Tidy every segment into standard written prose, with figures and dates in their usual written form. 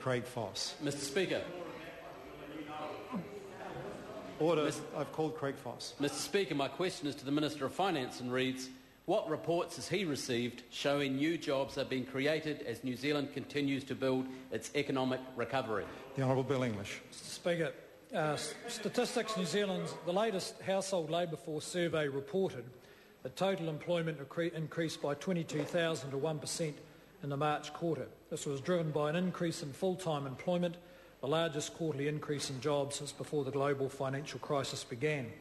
Craig Foss. Mr Speaker. Order. I've called Craig Foss. Mr Speaker, my question is to the Minister of Finance and reads, what reports has he received showing new jobs are being created as New Zealand continues to build its economic recovery? The Honourable Bill English. Mr Speaker, Statistics New Zealand's the latest household labour force survey reported that total employment increased by 22,000 to 1% in the March quarter. This was driven by an increase in full-time employment, the largest quarterly increase in jobs since before the global financial crisis began.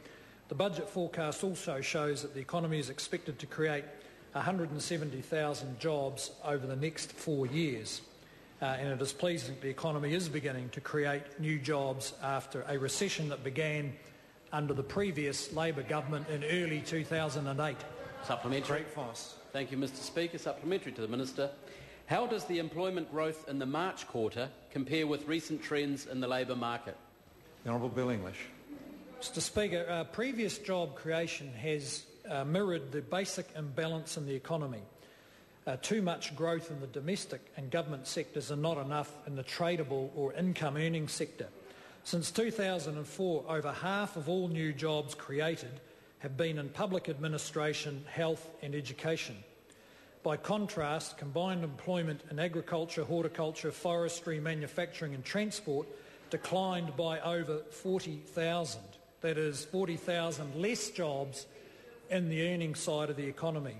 The budget forecast also shows that the economy is expected to create 170,000 jobs over the next 4 years. And it is pleasing that the economy is beginning to create new jobs after a recession that began under the previous Labor government in early 2008. Supplementary. Craig Foss. Thank you, Mr Speaker. Supplementary to the Minister. How does the employment growth in the March quarter compare with recent trends in the labour market? The Honourable Bill English. Mr Speaker, previous job creation has mirrored the basic imbalance in the economy. Too much growth in the domestic and government sectors and not enough in the tradable or income earning sector. Since 2004, over half of all new jobs created have been in public administration, health and education. By contrast, combined employment in agriculture, horticulture, forestry, manufacturing and transport declined by over 40,000. That is 40,000 less jobs in the earning side of the economy.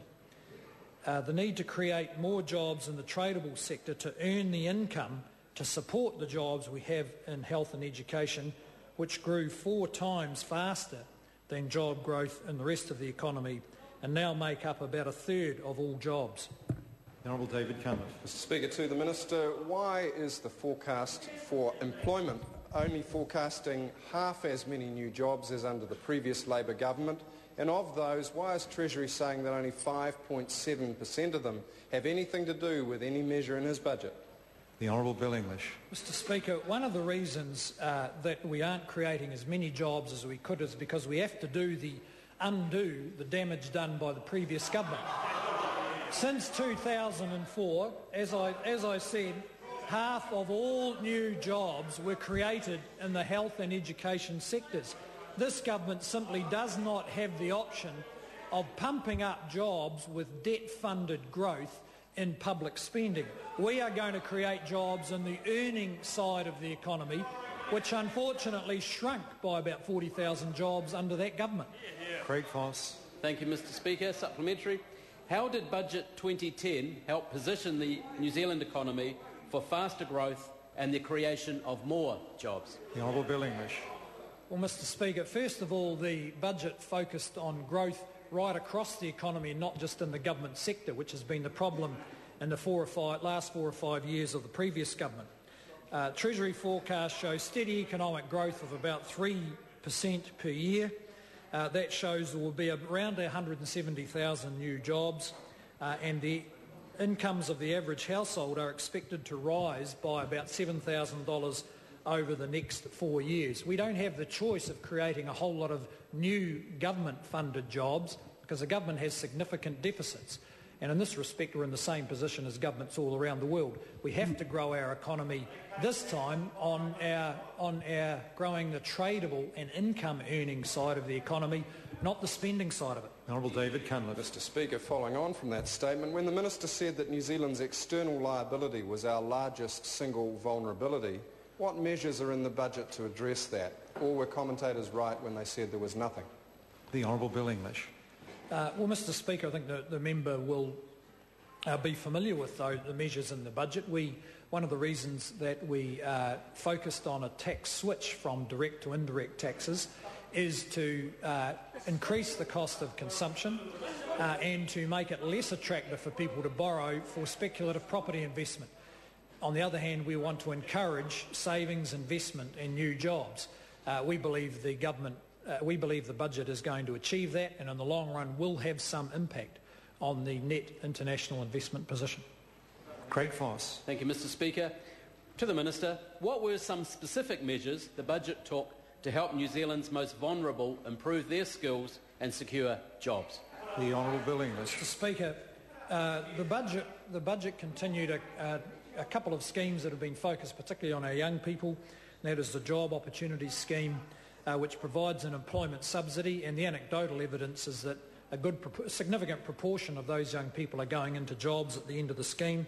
The need to create more jobs in the tradable sector to earn the income to support the jobs we have in health and education, which grew 4 times faster than job growth in the rest of the economy and now make up about a third of all jobs. The Honourable David Cunliffe. Mr Speaker, to the Minister, why is the forecast for employment only forecasting half as many new jobs as under the previous Labor government? And of those, why is Treasury saying that only 5.7% of them have anything to do with any measure in his budget? The Honourable Bill English. Mr Speaker, one of the reasons that we aren't creating as many jobs as we could is because we have to undo the damage done by the previous government. Since 2004, as I said, half of all new jobs were created in the health and education sectors. This government simply does not have the option of pumping up jobs with debt-funded growth in public spending. We are going to create jobs in the earning side of the economy, which unfortunately shrunk by about 40,000 jobs under that government. Craig Foss. Thank you, Mr Speaker. Supplementary. How did Budget 2010 help position the New Zealand economy for faster growth and the creation of more jobs? The Honourable Bill English. Well, Mr Speaker, first of all, the budget focused on growth right across the economy and not just in the government sector, which has been the problem in the last 4 or 5 years of the previous government. Treasury forecasts show steady economic growth of about 3% per year. That shows there will be around 170,000 new jobs and the incomes of the average household are expected to rise by about $7,000 over the next 4 years. We don't have the choice of creating a whole lot of new government-funded jobs because the government has significant deficits. And in this respect, we're in the same position as governments all around the world. We have to grow our economy this time on our growing the tradable and income-earning side of the economy, not the spending side of it. Honourable David Cunliffe. Mr Speaker, following on from that statement, when the Minister said that New Zealand's external liability was our largest single vulnerability, what measures are in the budget to address that? Or were commentators right when they said there was nothing? The Honourable Bill English. Well, Mr Speaker, I think the member will be familiar with the measures in the budget. One of the reasons that we focused on a tax switch from direct to indirect taxes is to increase the cost of consumption and to make it less attractive for people to borrow for speculative property investment. On the other hand, we want to encourage savings, investment and new jobs. We believe the budget is going to achieve that and in the long run will have some impact on the net international investment position. Craig Foss. Thank you, Mr Speaker. To the Minister, what were some specific measures the budget took to help New Zealand's most vulnerable improve their skills and secure jobs? The Honourable Bill English. Mr Speaker, the budget continued a couple of schemes that have been focused particularly on our young people. That is the Job Opportunities Scheme, which provides an employment subsidy, and the anecdotal evidence is that a significant proportion of those young people are going into jobs at the end of the scheme.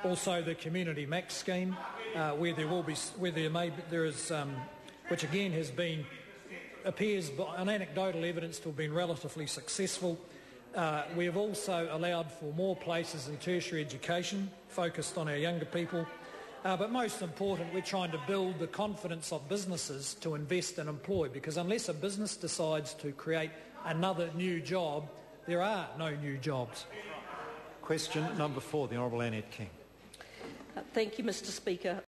Also, the Community Max Scheme, which again appears on anecdotal evidence to have been relatively successful. We have also allowed for more places in tertiary education focused on our younger people. But most important, we're trying to build the confidence of businesses to invest and employ, because unless a business decides to create another new job, there are no new jobs. Question number 4, the Honourable Annette King. Thank you, Mr Speaker.